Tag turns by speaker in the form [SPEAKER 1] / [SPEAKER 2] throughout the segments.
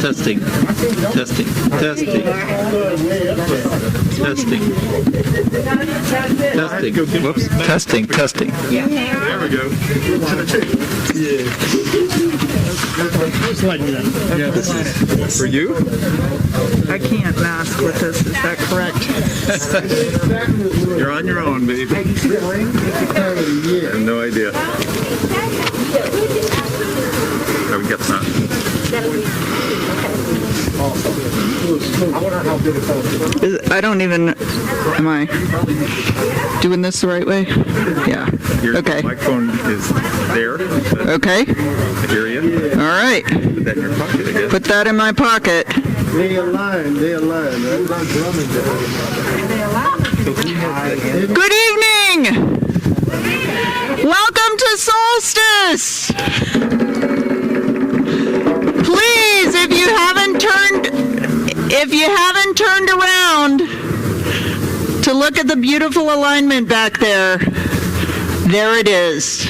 [SPEAKER 1] Testing. Testing. Testing. Testing. Testing. Whoops. Testing. Testing.
[SPEAKER 2] There we go.
[SPEAKER 1] Yeah, this is for you.
[SPEAKER 3] I can't mask with this, is that correct?
[SPEAKER 1] You're on your own, baby. I have no idea. I would get that.
[SPEAKER 3] I don't even, am I doing this the right way? Yeah. Okay.
[SPEAKER 1] The microphone is there.
[SPEAKER 3] Okay.
[SPEAKER 1] Area.
[SPEAKER 3] All right.
[SPEAKER 1] Put that in your pocket, I guess.
[SPEAKER 3] Put that in my pocket.
[SPEAKER 4] They align. I'm not drumming
[SPEAKER 3] Good evening. Welcome to Solstice. Please, if you haven't turned around to look at the beautiful alignment back there, there it is.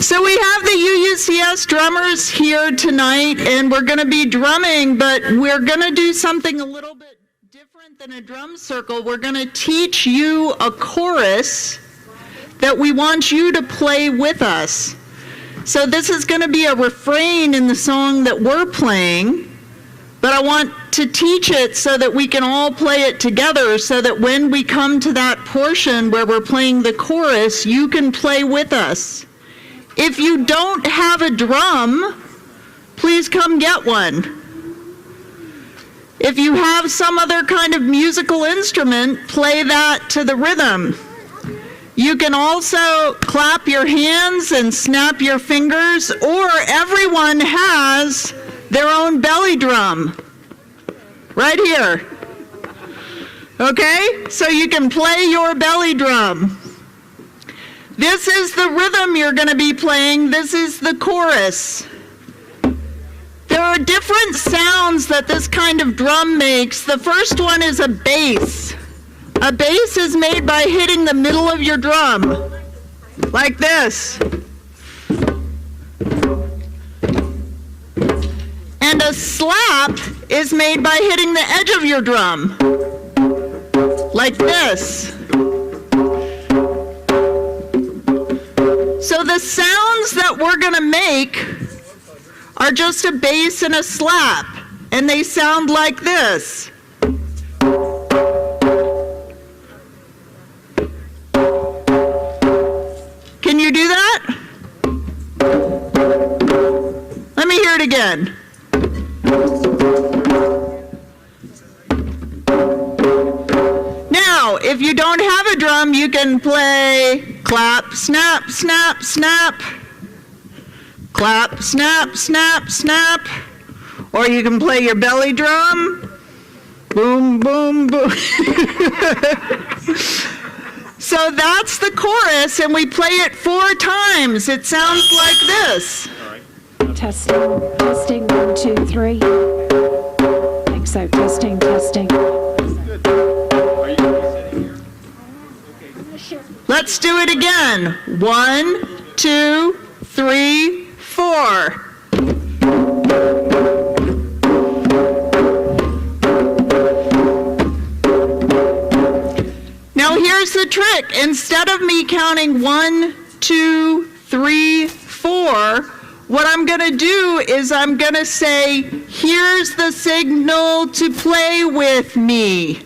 [SPEAKER 3] So we have the UUCS drummers here tonight, and we're going to be drumming, but we're going to do something a little bit different than a drum circle. We're going to teach you a chorus that we want you to play with us. So this is going to be a refrain in the song that we're playing, but I want to teach it so that we can all play it together, so that when we come to that portion where we're playing the chorus, you can play with us. If you don't have a drum, please come get one. If you have some other kind of musical instrument, play that to the rhythm. You can also clap your hands and snap your fingers, or everyone has their own belly drum right here. Okay? So you can play your belly drum. This is the rhythm you're going to be playing. This is the chorus. There are different sounds that this kind of drum makes. The first one is a bass. A bass is made by hitting the middle of your drum, like this. And a slap is made by hitting the edge of your drum, like this. So the sounds that we're going to make are just a bass and a slap, and they sound like this. Can you do that? Let me hear it again. Now, if you don't have a drum, you can play clap, snap, snap, snap. Clap, snap, snap, snap. Or you can play your belly drum. Boom, boom, boom. So that's the chorus, and we play it 4 times. It sounds like this.
[SPEAKER 5] Testing, testing, 1, 2, 3. Think so, testing, testing.
[SPEAKER 3] Let's do it again. 1, 2, 3, 4. Now here's the trick. Instead of me counting 1, 2, 3, 4, what I'm going to do is I'm going to say, here's the signal to play with me.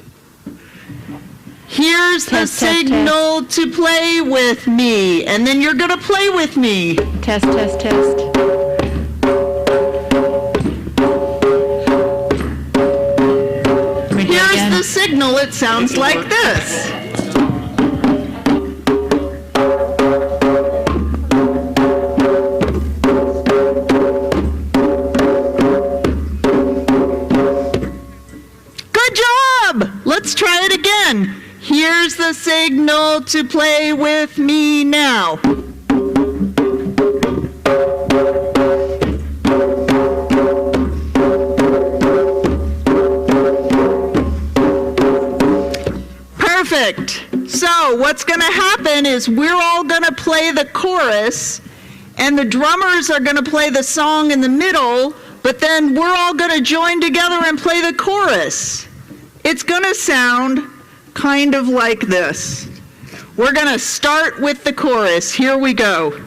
[SPEAKER 3] Here's the signal to play with me. And then you're going to play with me.
[SPEAKER 5] Test, test, test.
[SPEAKER 3] Here's the signal. It sounds like this. Good job! Let's try it again. Here's the signal to play with me now. Perfect. So what's going to happen is we're all going to play the chorus, and the drummers are going to play the song in the middle, but then we're all going to join together and play the chorus. It's going to sound kind of like this. We're going to start with the chorus. Here we go.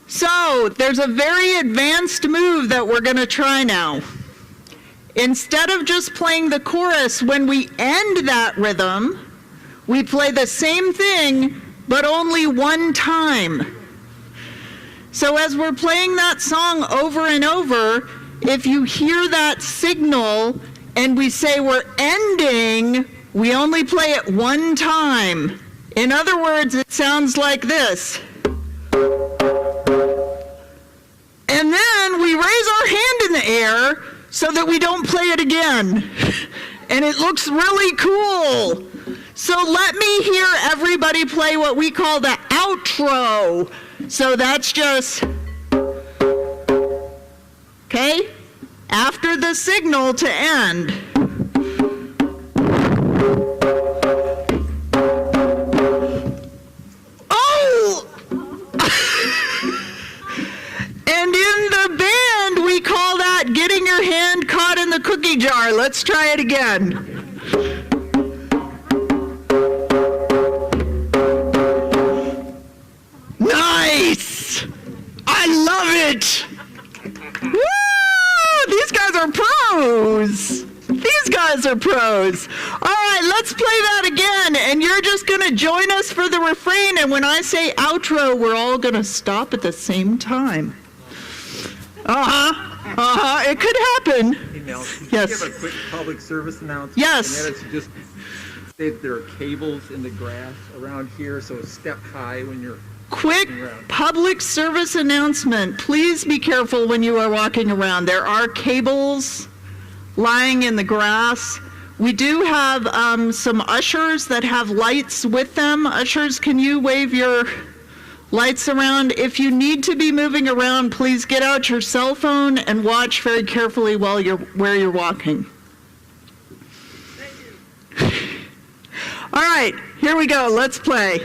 [SPEAKER 3] So there's a very advanced move that we're going to try now. Instead of just playing the chorus, when we end that rhythm, we play the same thing, but only one time. So as we're playing that song over and over, if you hear that signal and we say we're ending, we only play it one time. In other words, it sounds like this. And then we raise our hand in the air so that we don't play it again. And it looks really cool. So let me hear everybody play what we call the outro. So that's just, okay, after the signal to end. Oh! And in the band, we call that getting your hand caught in the cookie jar. Let's try it again. Nice! I love it! Woo! These guys are pros! These guys are pros. All right, let's play that again, and you're just going to join us for the refrain, and when I say outro, we're all going to stop at the same time. It could happen.
[SPEAKER 2] Hey, Mel,
[SPEAKER 3] Yes.
[SPEAKER 2] Give a quick public service announcement.
[SPEAKER 3] Yes.
[SPEAKER 2] And that is to just say that there are cables in the grass around here, so step high when you're
[SPEAKER 3] Quick
[SPEAKER 2] walking around.
[SPEAKER 3] public service announcement. Please be careful when you are walking around. There are cables lying in the grass. We do have some ushers that have lights with them. Ushers, can you wave your lights around? If you need to be moving around, please get out your cell phone and watch very carefully while where you're walking. All right, here we go. Let's play.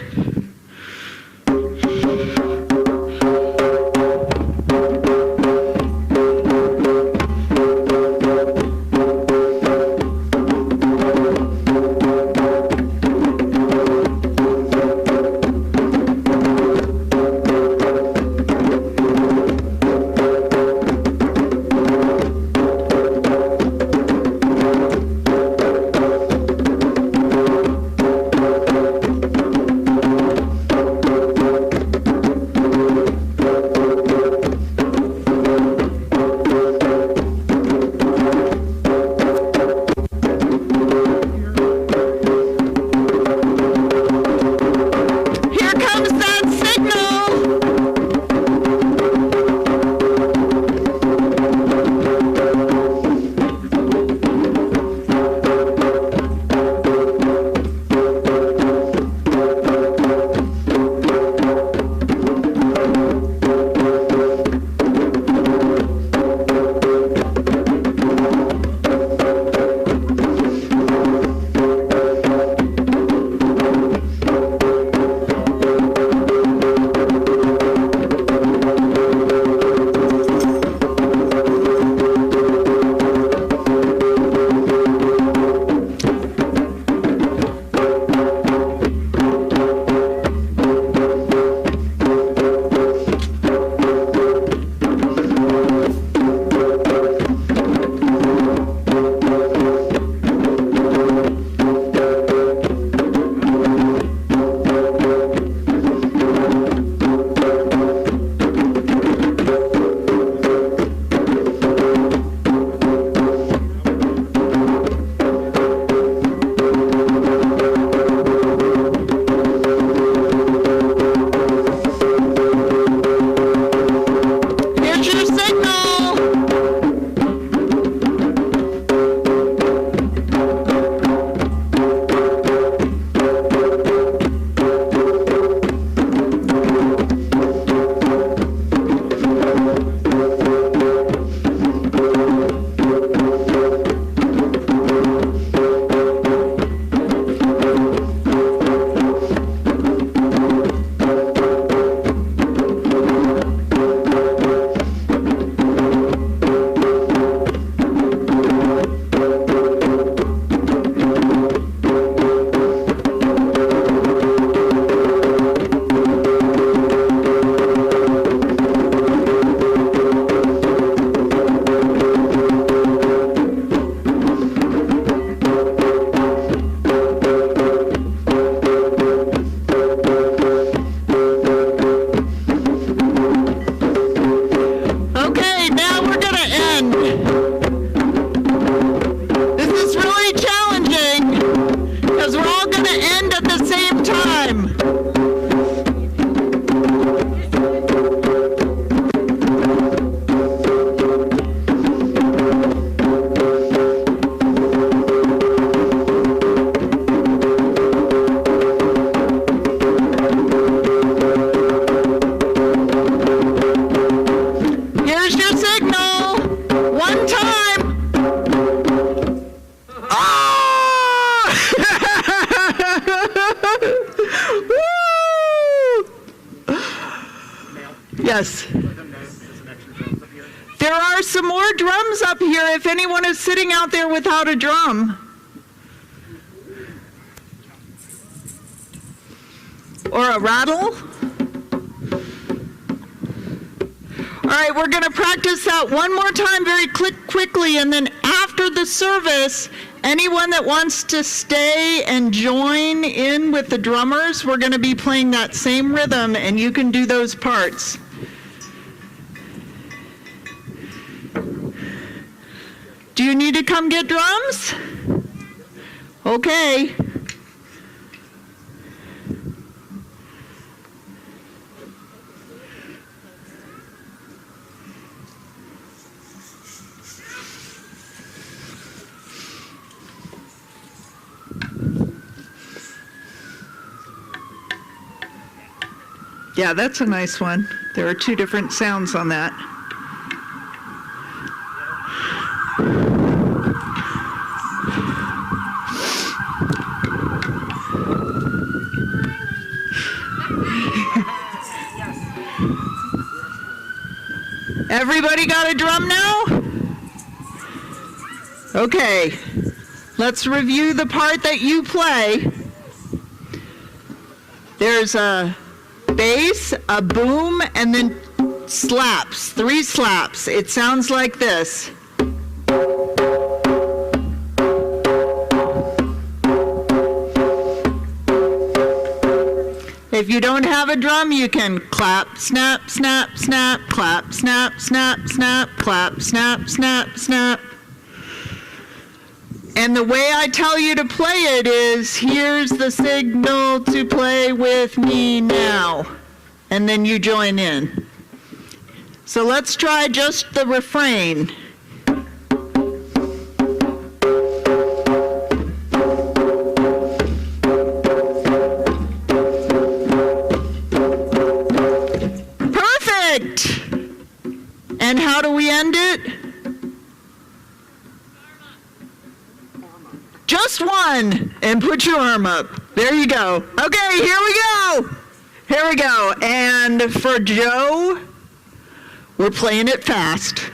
[SPEAKER 3] Yes. There are some more drums up here if anyone is sitting out there without a drum. Or a rattle. All right, we're going to practice that one more time very quickly, and then after the service, anyone that wants to stay and join in with the drummers, we're going to be playing that same rhythm, and you can do those parts. Do you need to come get drums? Okay. Yeah, that's a nice one. There are two different sounds on that. Everybody got a drum now? Okay, let's review the part that you play. There's a bass, a boom, and then slaps, 3 slaps. It sounds like this. If you don't have a drum, you can clap, snap, snap, snap, clap, snap, snap, snap, clap, snap, snap, snap. And the way I tell you to play it is, here's the signal to play with me now. And then you join in. So let's try just the refrain. Perfect! And how do we end it? Just one, and put your arm up. There you go. Okay, here we go. Here we go. And for Joe, we're playing it fast.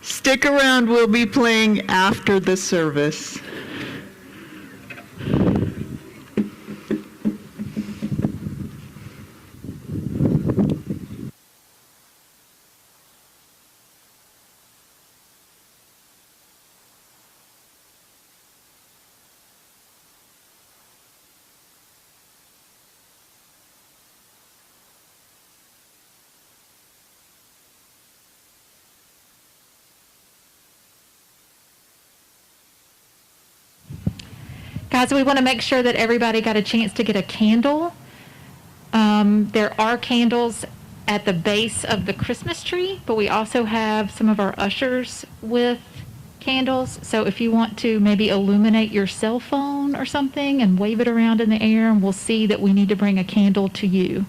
[SPEAKER 3] Stick around, we'll be playing after the service.
[SPEAKER 6] Guys, we want to make sure that everybody got a chance to get a candle. There are candles at the base of the Christmas tree, but we also have some of our ushers with candles. So if you want to maybe illuminate your cell phone or something and wave it around in the air, and we'll see that we need to bring a candle to you.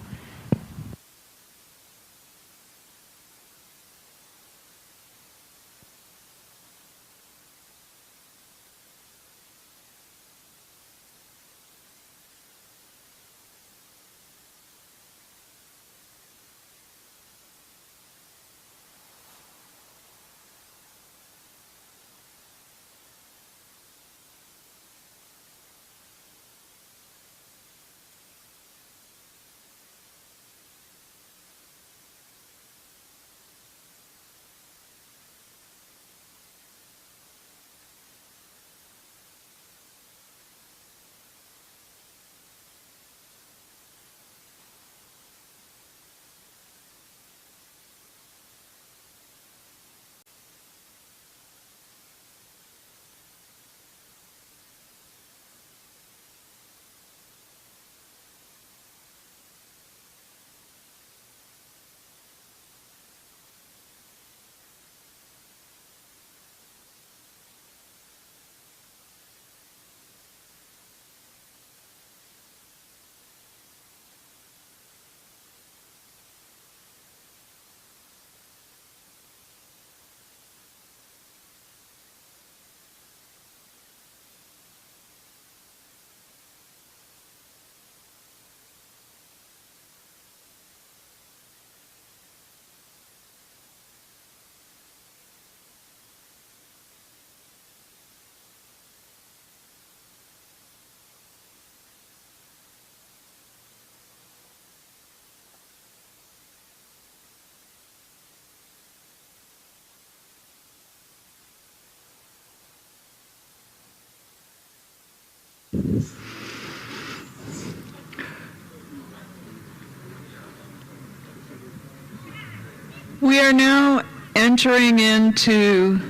[SPEAKER 3] We are now entering into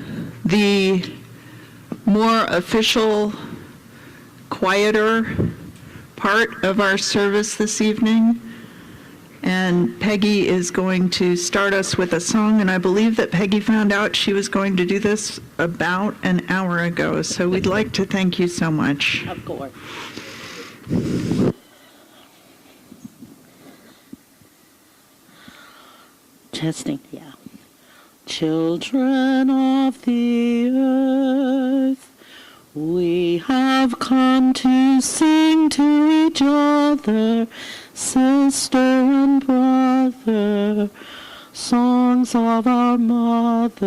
[SPEAKER 3] the more official, quieter part of our service this evening. And Peggy is going to start us with a song, and I believe that Peggy found out she was going to do this about an hour ago, so we'd like to thank you so much.
[SPEAKER 7] Of course. Testing, yeah. Children of the earth, we have come to sing to each other, sister and brother, songs of our mothers.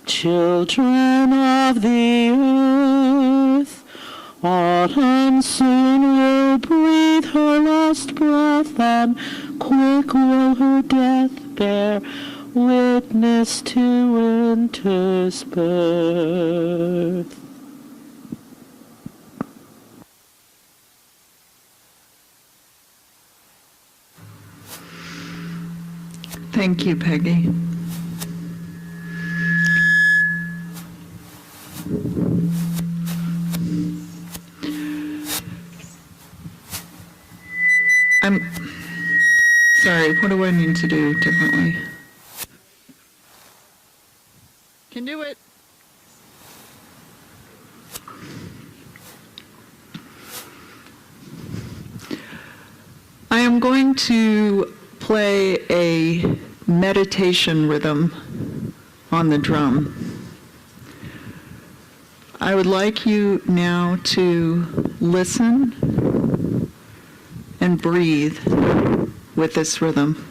[SPEAKER 7] Children of the earth, autumn soon will breathe her last breath, and quick will her death bear witness to winter's birth.
[SPEAKER 3] Thank you, Peggy. I'm sorry, what do I need to do differently? Can do it. I am going to play a meditation rhythm on the drum. I would like you now to listen and breathe with this rhythm.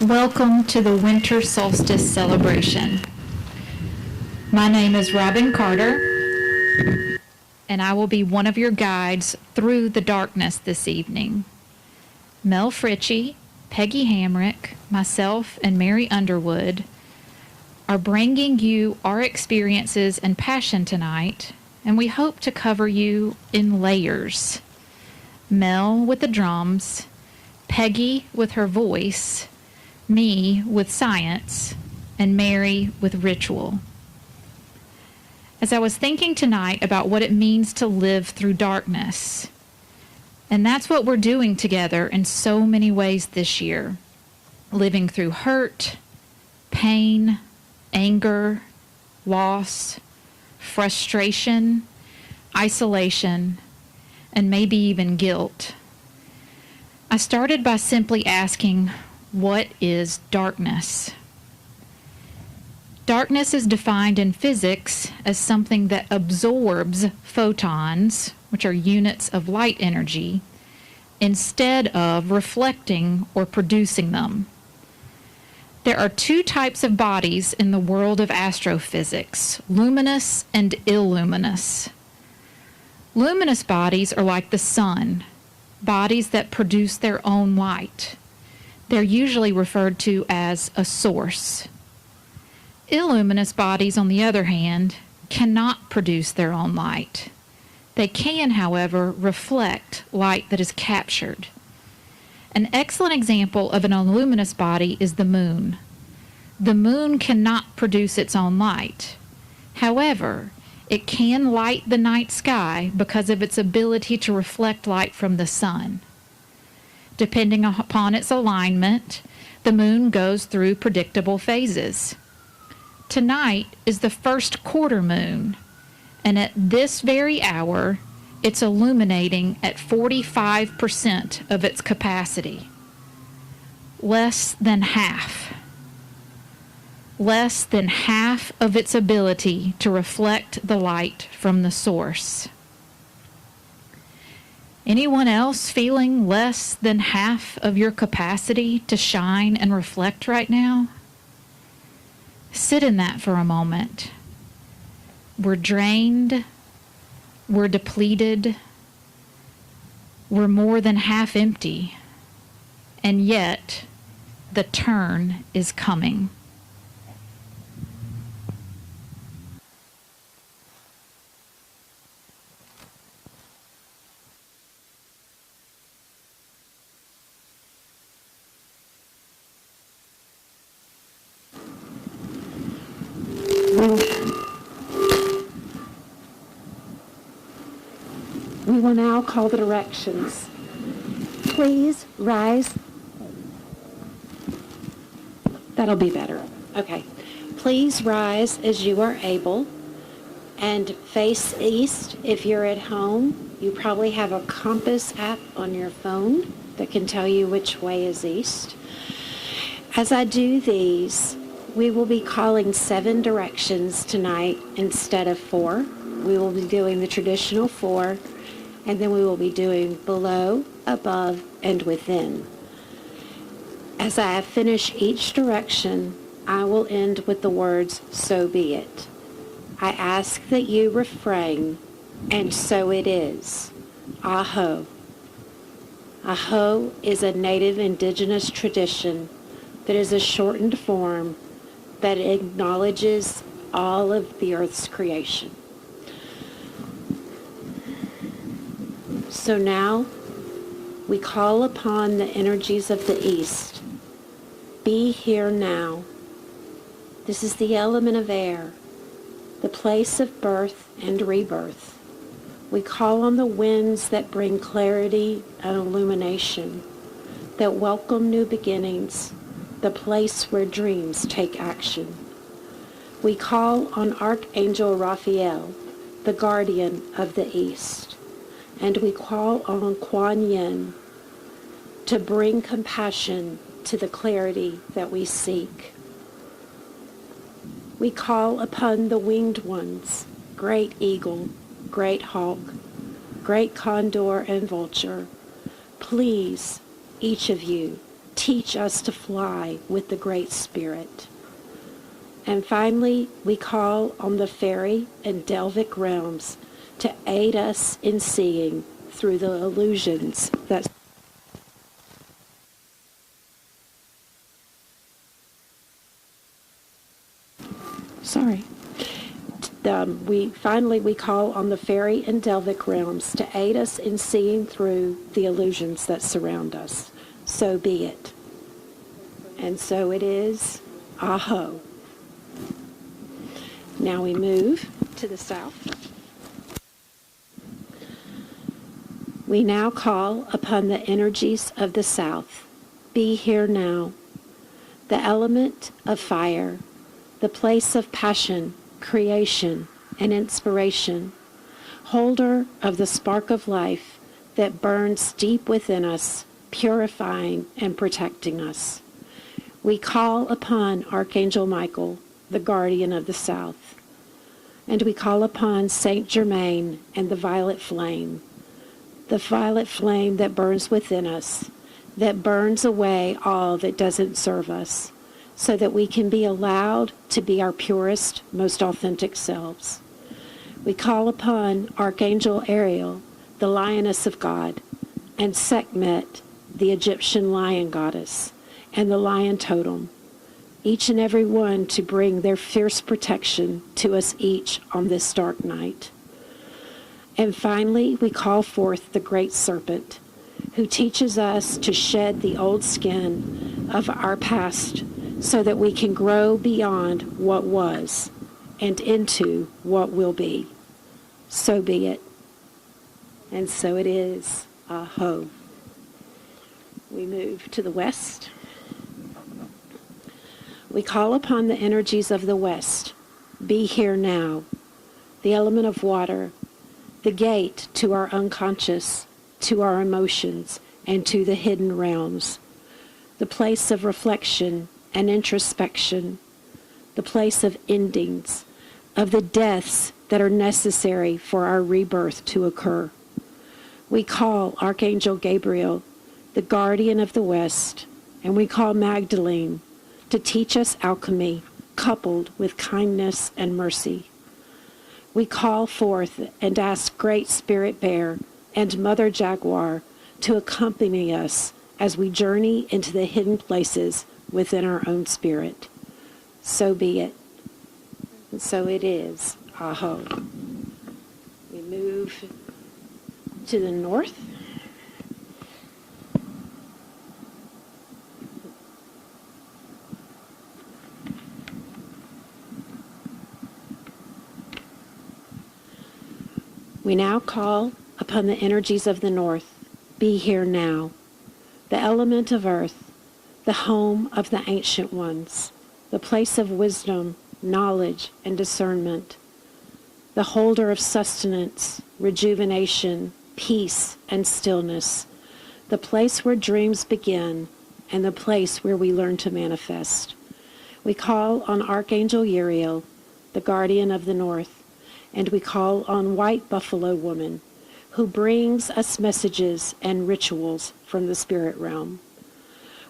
[SPEAKER 6] Welcome to the Winter Solstice Celebration. My name is Robin Carter, and I will be one of your guides through the darkness this evening. Mel Fritchie, Peggy Hamrick, myself, and Mary Underwood are bringing you our experiences and passion tonight, and we hope to cover you in layers. Mel with the drums, Peggy with her voice, me with science, and Mary with ritual. As I was thinking tonight about what it means to live through darkness, and that's what we're doing together in so many ways this year. living through hurt, pain, anger, loss, frustration, isolation, and maybe even guilt. I started by simply asking, what is darkness? Darkness is defined in physics as something that absorbs photons, which are units of light energy, instead of reflecting or producing them. There are two types of bodies in the world of astrophysics, luminous and illuminous. Luminous bodies are like the sun, bodies that produce their own light. They're usually referred to as a source. Illuminous bodies, on the other hand, cannot produce their own light. They can, however, reflect light that is captured. An excellent example of an illuminous body is the moon. The moon cannot produce its own light. However, it can light the night sky because of its ability to reflect light from the sun. Depending upon its alignment, the moon goes through predictable phases. Tonight is the first quarter moon, and at this very hour, it's illuminating at 45% of its capacity. Less than half. Less than half of its ability to reflect the light from the source. Anyone else feeling less than half of your capacity to shine and reflect right now? Sit in that for a moment. We're drained. We're depleted. We're more than half empty. And yet, the turn is coming.
[SPEAKER 5] We will now call the directions. Please rise. That'll be better. Okay. Please rise as you are able and face east. If you're at home, you probably have a compass app on your phone that can tell you which way is east. As I do these, we will be calling 7 directions tonight instead of 4. We will be doing the traditional 4. And then we will be doing below, above, and within. As I finish each direction, I will end with the words, so be it. I ask that you refrain, and so it is. Aho. Aho is a native indigenous tradition that is a shortened form that acknowledges all of the earth's creation. So now, we call upon the energies of the East. Be here now. This is the element of air, the place of birth and rebirth. We call on the winds that bring clarity and illumination, that welcome new beginnings, the place where dreams take action. We call on Archangel Raphael, the guardian of the East. And we call on Kuan Yin to bring compassion to the clarity that we seek. We call upon the winged ones, great eagle, great hawk, great condor and vulture. Please, each of you, teach us to fly with the Great Spirit. And finally, we call on the fairy and Delvic realms to aid us in seeing through the illusions that we call on the fairy and Delvic realms to aid us in seeing through the illusions that surround us. So be it. And so it is. Aho. Now we move to the south. We now call upon the energies of the South. Be here now. the element of fire, the place of passion, creation, and inspiration, holder of the spark of life that burns deep within us, purifying and protecting us. We call upon Archangel Michael, the guardian of the south, and we call upon Saint Germain and the violet flame that burns within us, that burns away all that doesn't serve us, so that we can be allowed to be our purest, most authentic selves. We call upon Archangel Ariel, the lioness of God, and Sekhmet, the Egyptian lion goddess, and the lion totem, each and every one to bring their fierce protection to us each on this dark night. And finally, we call forth the great serpent, who teaches us to shed the old skin of our past so that we can grow beyond what was and into what will be. So be it. And so it is. Aho. We move to the west. We call upon the energies of the west. Be here now. The element of water, the gate to our unconscious, to our emotions, and to the hidden realms. The place of reflection and introspection. The place of endings, of the deaths that are necessary for our rebirth to occur. We call Archangel Gabriel, the guardian of the West, and we call Magdalene to teach us alchemy coupled with kindness and mercy. We call forth and ask Great Spirit Bear and Mother Jaguar to accompany us as we journey into the hidden places within our own spirit. So be it. And so it is. Aho. We move to the north. We now call upon the energies of the north. Be here now. The element of earth, the home of the ancient ones, the place of wisdom, knowledge, and discernment, the holder of sustenance, rejuvenation, peace, and stillness, the place where dreams begin, and the place where we learn to manifest. We call on Archangel Uriel, the guardian of the north, and we call on White Buffalo Woman, who brings us messages and rituals from the spirit realm.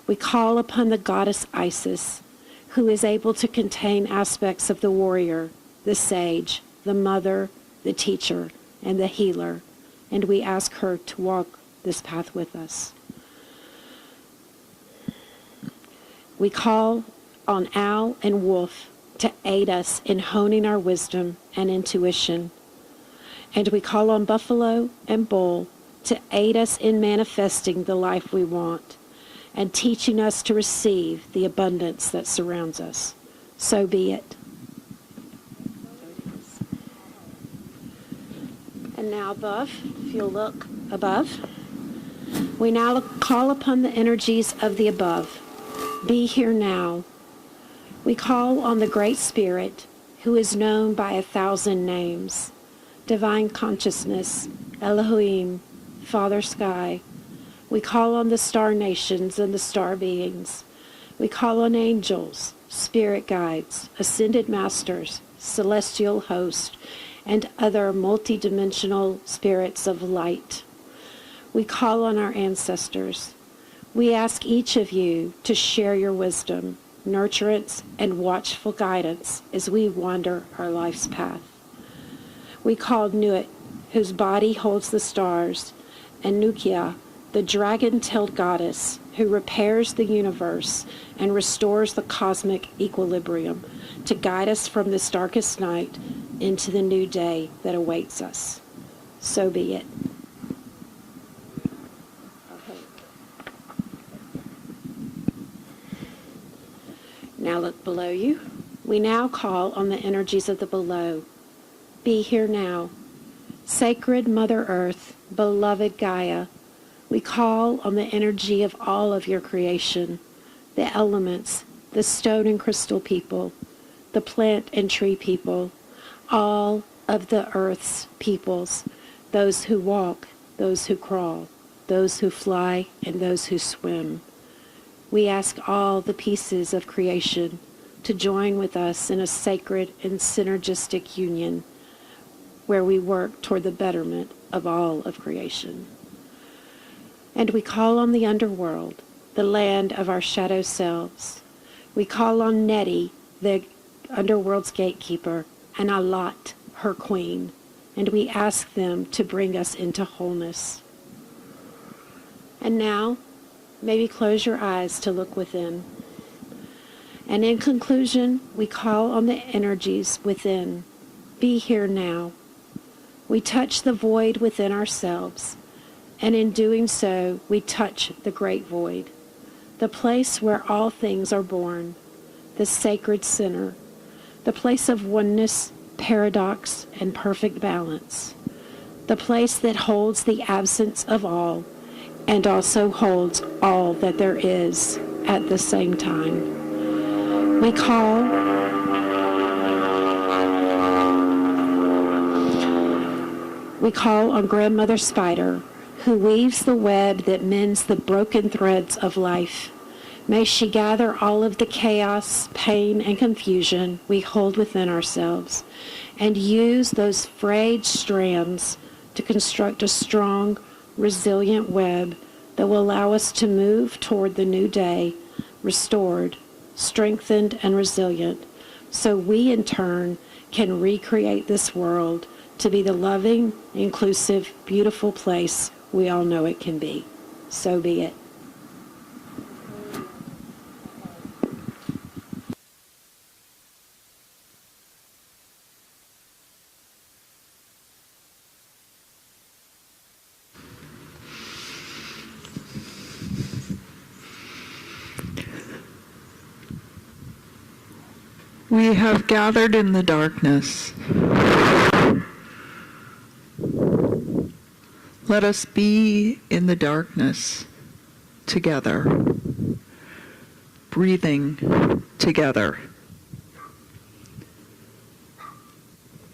[SPEAKER 5] We call upon the goddess Isis, who is able to contain aspects of the warrior, the sage, the mother, the teacher, and the healer, and we ask her to walk this path with us. We call on Owl and Wolf to aid us in honing our wisdom and intuition. And we call on Buffalo and Bull to aid us in manifesting the life we want and teaching us to receive the abundance that surrounds us. So be it. And now above, if you'll look above, we now call upon the energies of the above. Be here now. We call on the Great Spirit, who is known by 1,000 names, Divine Consciousness, Elohim, Father Sky. We call on the star nations and the star beings. We call on angels, spirit guides, ascended masters, celestial hosts, and other multidimensional spirits of light. We call on our ancestors. We ask each of you to share your wisdom, nurturance, and watchful guidance as we wander our life's path. We call Nuit, whose body holds the stars, and Nukia, the dragon-tailed goddess who repairs the universe and restores the cosmic equilibrium to guide us from this darkest night into the new day that awaits us. So be it. Now look below you. We now call on the energies of the below. Be here now. Sacred Mother Earth, beloved Gaia, we call on the energy of all of your creation, the elements, the stone and crystal people, the plant and tree people, all of the earth's peoples, those who walk, those who crawl, those who fly, and those who swim. We ask all the pieces of creation to join with us in a sacred and synergistic union where we work toward the betterment of all of creation. And we call on the underworld, the land of our shadow selves. We call on Nettie, the underworld's gatekeeper, and Alat, her queen, and we ask them to bring us into wholeness. And now, maybe close your eyes to look within. And in conclusion, we call on the energies within. Be here now. We touch the void within ourselves, and in doing so, we touch the great void, the place where all things are born, the sacred center, the place of oneness, paradox, and perfect balance, the place that holds the absence of all and also holds all that there is at the same time. We call on Grandmother Spider, who weaves the web that mends the broken threads of life. May she gather all of the chaos, pain, and confusion we hold within ourselves and use those frayed strands to construct a strong, resilient web that will allow us to move toward the new day, restored, strengthened, and resilient, so we in turn can recreate this world to be the loving, inclusive, beautiful place we all know it can be. So be it.
[SPEAKER 3] We have gathered in the darkness. Let us be in the darkness together, breathing together.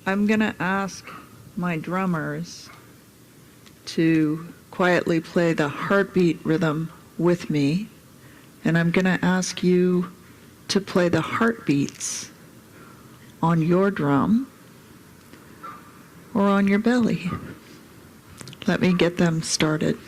[SPEAKER 3] I'm going to ask my drummers to quietly play the heartbeat rhythm with me, and I'm going to ask you to play the heartbeats on your drum or on your belly. Let me get them started.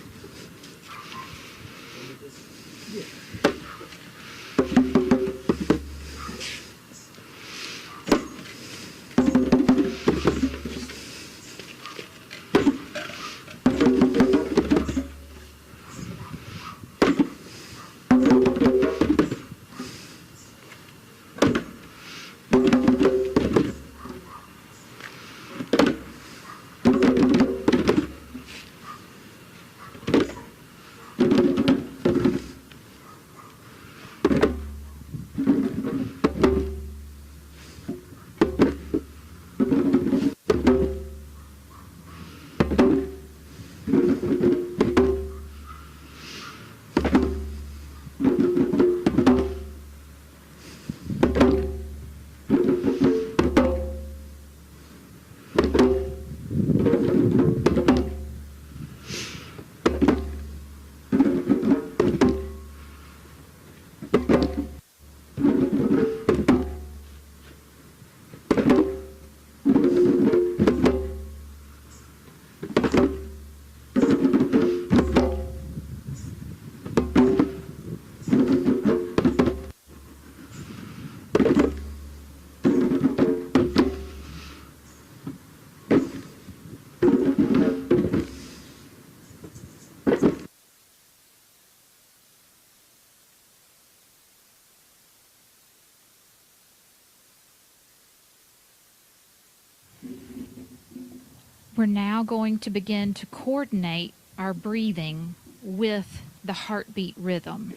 [SPEAKER 6] We're now going to begin to coordinate our breathing with the heartbeat rhythm.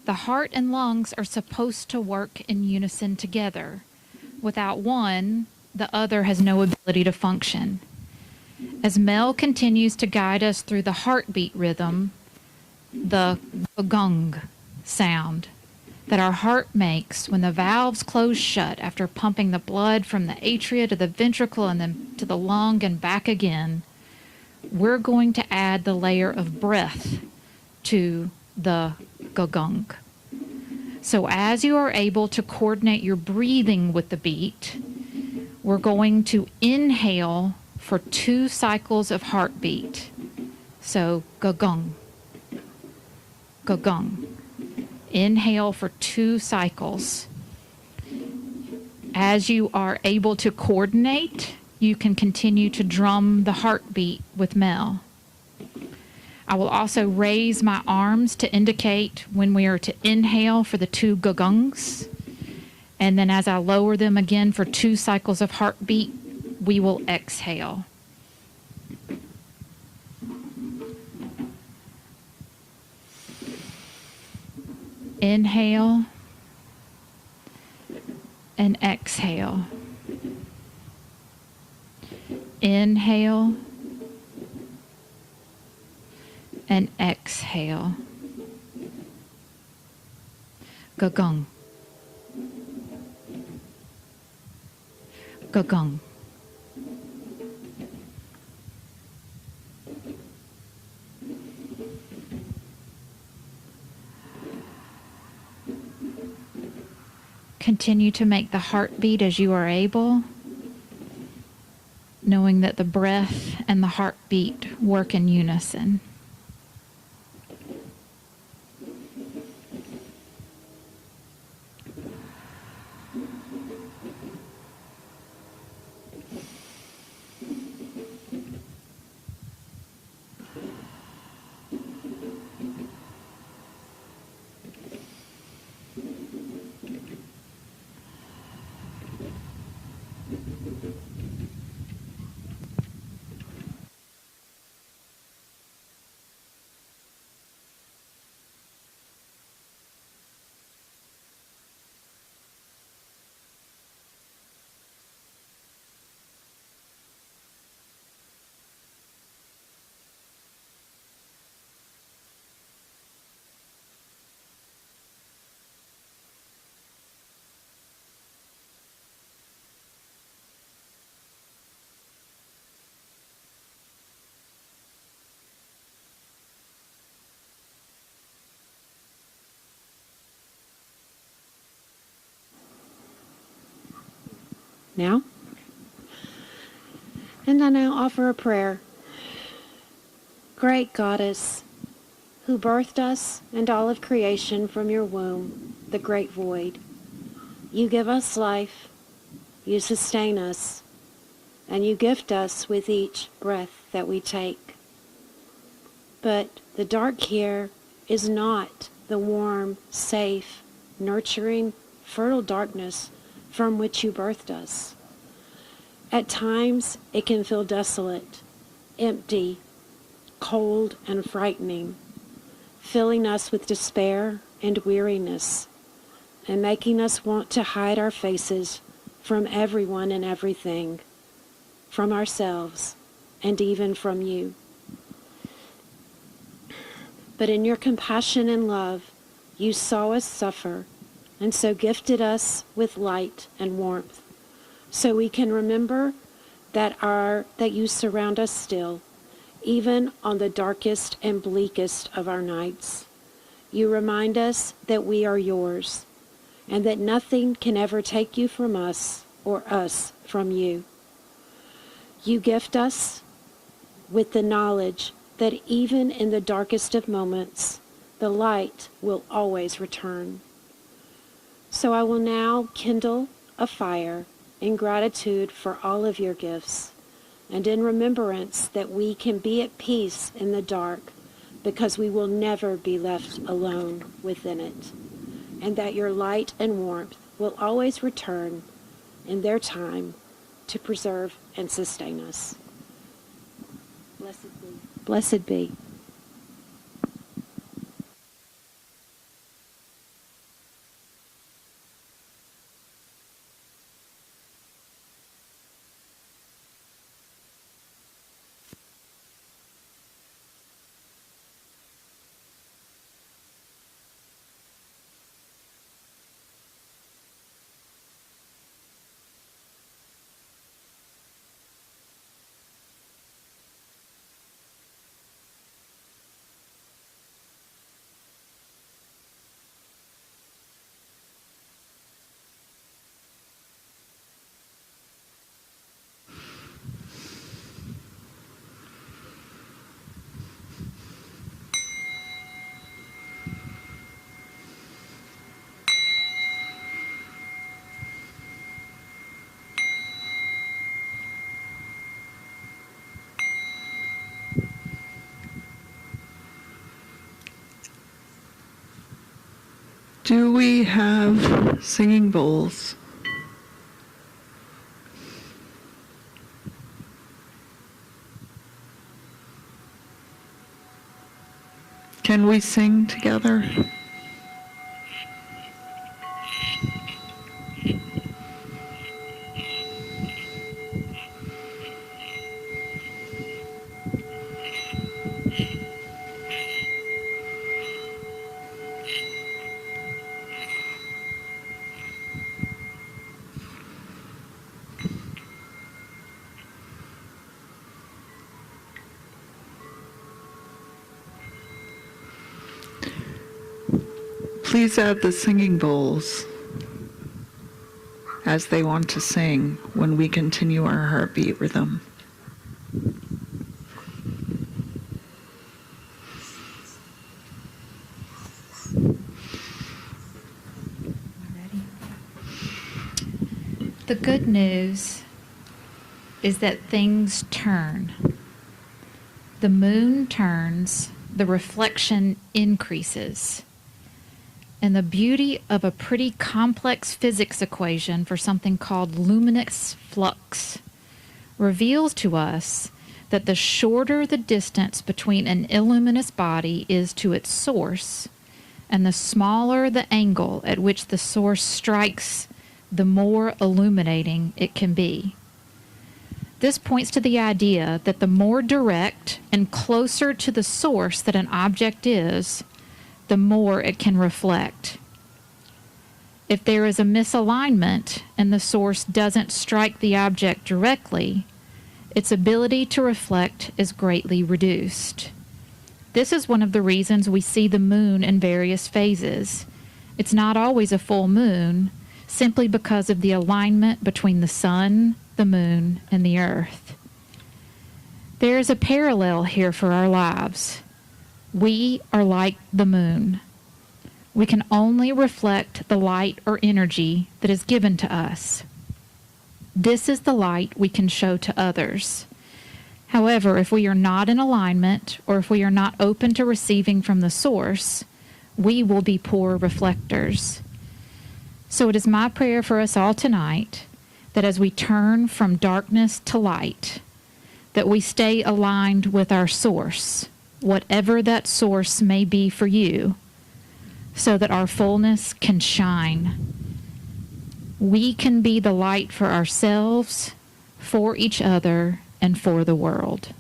[SPEAKER 6] The heart and lungs are supposed to work in unison together. Without one, the other has no ability to function. As Mel continues to guide us through the heartbeat rhythm, the gong sound, that our heart makes when the valves close shut after pumping the blood from the atria to the ventricle and then to the lung and back again, we're going to add the layer of breath to the gagung. So as you are able to coordinate your breathing with the beat, we're going to inhale for 2 cycles of heartbeat. So gagung, gagung. Inhale for 2 cycles. As you are able to coordinate, you can continue to drum the heartbeat with Mel. I will also raise my arms to indicate when we are to inhale for the 2 gagungs. And then as I lower them again for 2 cycles of heartbeat, we will exhale. Inhale and exhale. Inhale and exhale. Gagung. Gagung. Continue to make the heartbeat as you are able, knowing that the breath and the heartbeat work in unison.
[SPEAKER 5] Now? And I now offer a prayer. Great Goddess, who birthed us and all of creation from your womb, the great void, you give us life, you sustain us, and you gift us with each breath that we take. But the dark here is not the warm, safe, nurturing, fertile darkness from which you birthed us. At times, it can feel desolate, empty, cold, and frightening, filling us with despair and weariness, and making us want to hide our faces from everyone and everything, from ourselves, and even from you. But in your compassion and love, you saw us suffer, and so gifted us with light and warmth, so we can remember that you surround us still, even on the darkest and bleakest of our nights. You remind us that we are yours, and that nothing can ever take you from us or us from you. You gift us with the knowledge that even in the darkest of moments, the light will always return. So I will now kindle a fire in gratitude for all of your gifts, and in remembrance that we can be at peace in the dark because we will never be left alone within it, and that your light and warmth will always return in their time to preserve and sustain us. Blessed be. Blessed be.
[SPEAKER 3] Do we have singing bowls? Can we sing together? Please add the singing bowls as they want to sing when we continue our heartbeat rhythm.
[SPEAKER 6] The good news is that things turn. The moon turns, the reflection increases. And the beauty of a pretty complex physics equation for something called luminous flux reveals to us that the shorter the distance between an illuminous body is to its source, and the smaller the angle at which the source strikes, the more illuminating it can be. This points to the idea that the more direct and closer to the source that an object is, the more it can reflect. If there is a misalignment and the source doesn't strike the object directly, its ability to reflect is greatly reduced. This is one of the reasons we see the moon in various phases. It's not always a full moon, simply because of the alignment between the sun, the moon, and the earth. There is a parallel here for our lives. We are like the moon. We can only reflect the light or energy that is given to us. This is the light we can show to others. However, if we are not in alignment, or if we are not open to receiving from the source, we will be poor reflectors. So it is my prayer for us all tonight that as we turn from darkness to light, that we stay aligned with our source, whatever that source may be for you, so that our fullness can shine. We can be the light for ourselves, for each other, and for the world.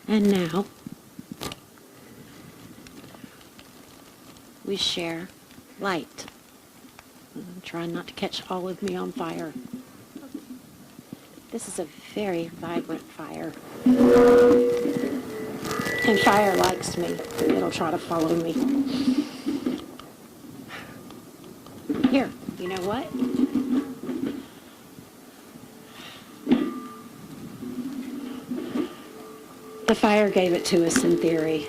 [SPEAKER 5] And now, we share light. I'm trying not to catch all of me on fire. This is a very vibrant fire. And fire likes me. It'll try to follow me. Here, you know what? The fire gave it to us in theory.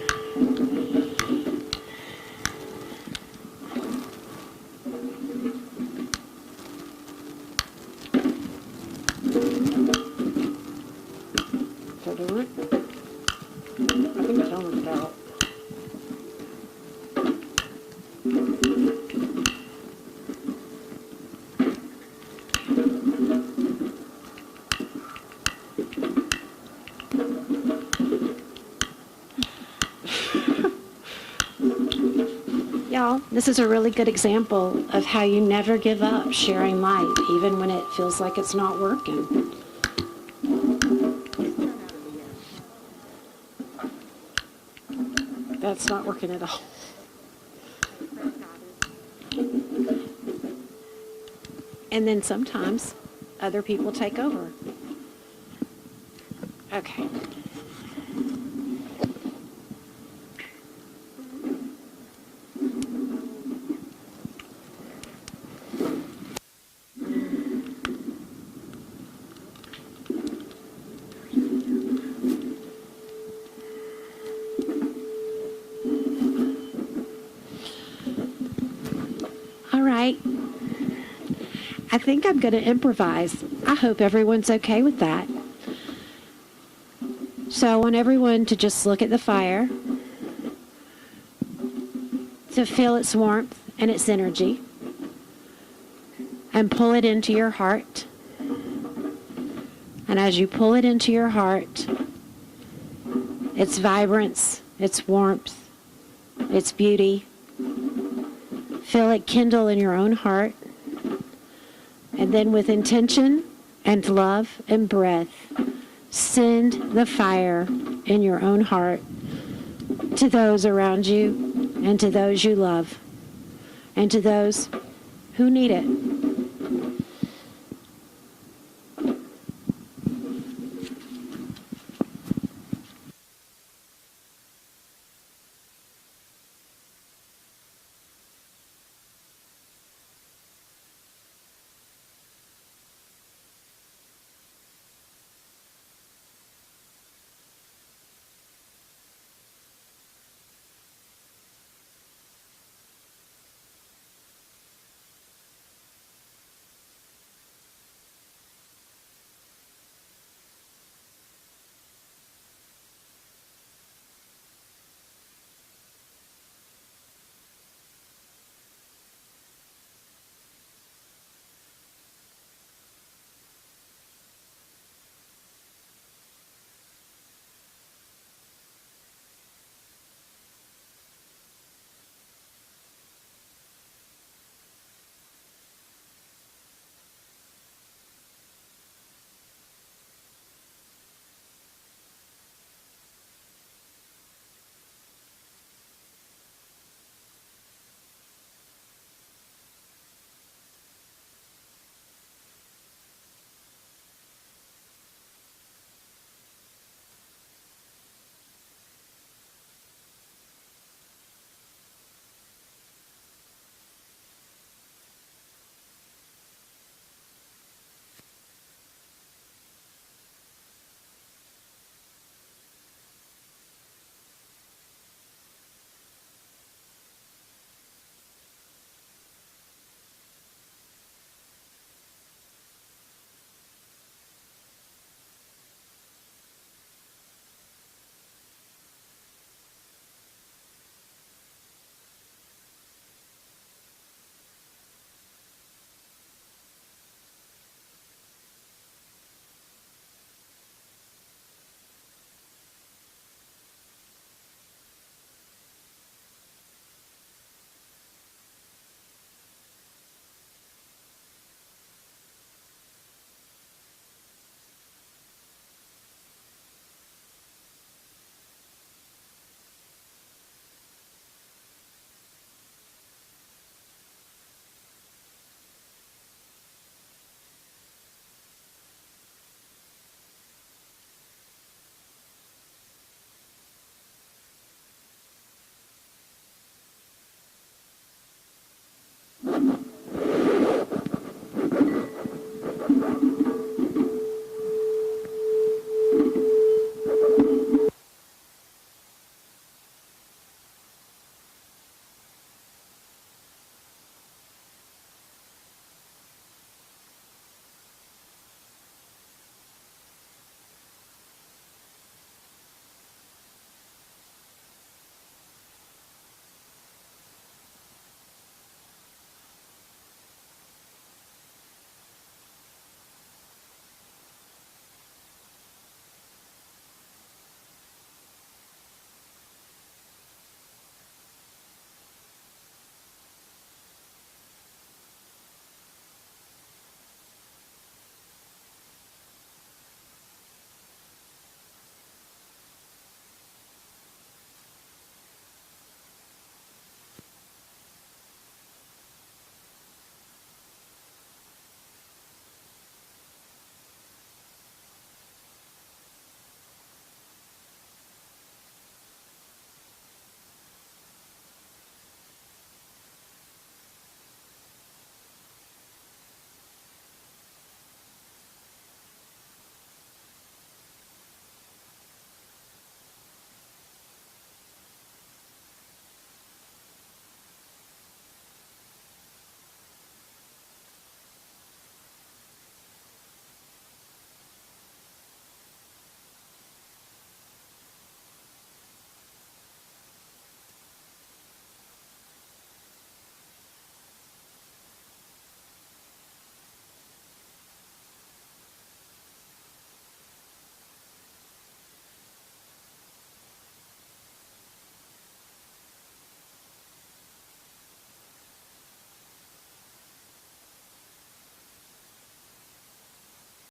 [SPEAKER 5] So do it. I think it's almost out. Y'all, this is a really good example of how you never give up sharing light, even when it feels like it's not working. That's not working at all. And then sometimes other people take over. Okay. All right. I think I'm going to improvise. I hope everyone's okay with that. So I want everyone to just look at the fire, to feel its warmth and its energy, and pull it into your heart. And as you pull it into your heart, its vibrance, its warmth, its beauty, feel it kindle in your own heart. And then with intention and love and breath, send the fire in your own heart to those around you and to those you love and to those who need it.